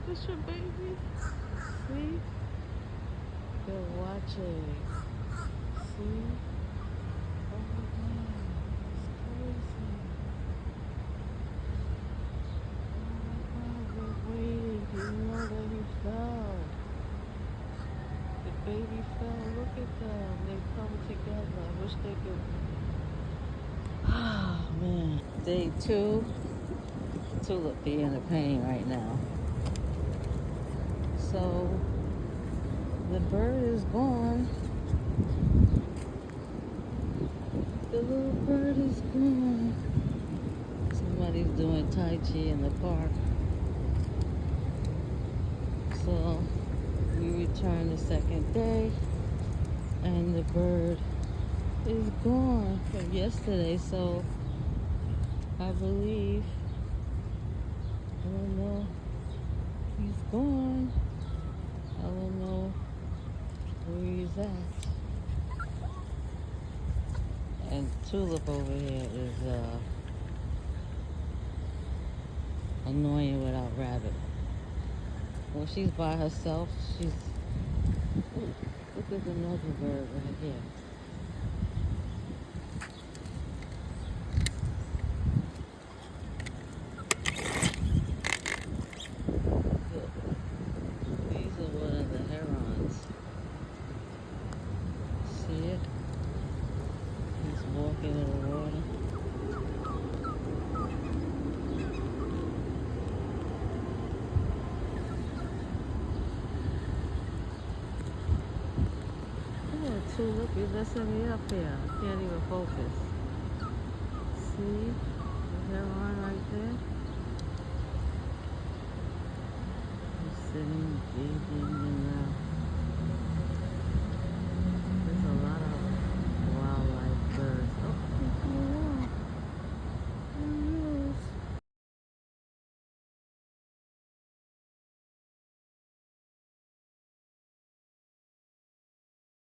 That's your baby. See? They're watching. See? Oh man, it's crazy. Oh my God, we're waiting. Do you know that he fell? The baby fell. Look at them. They come together. I wish they could. Oh man. Day two. Tulip being a pain right now. So the bird is gone. The little bird is gone. Somebody's doing Tai Chi in the park. So we return the second day and the bird is gone from yesterday. So I believe, I don't know, he's gone. I don't know where he's at. And Tulip over here is annoying without Rabbit. When she's by herself, she's... Ooh, look at another bird right here. Look, these are one of the herons. See it? He's walking in the water. Come on, Tulip, you're messing me up here. I can't even focus. See? The heron right there. He's sitting, bathing in the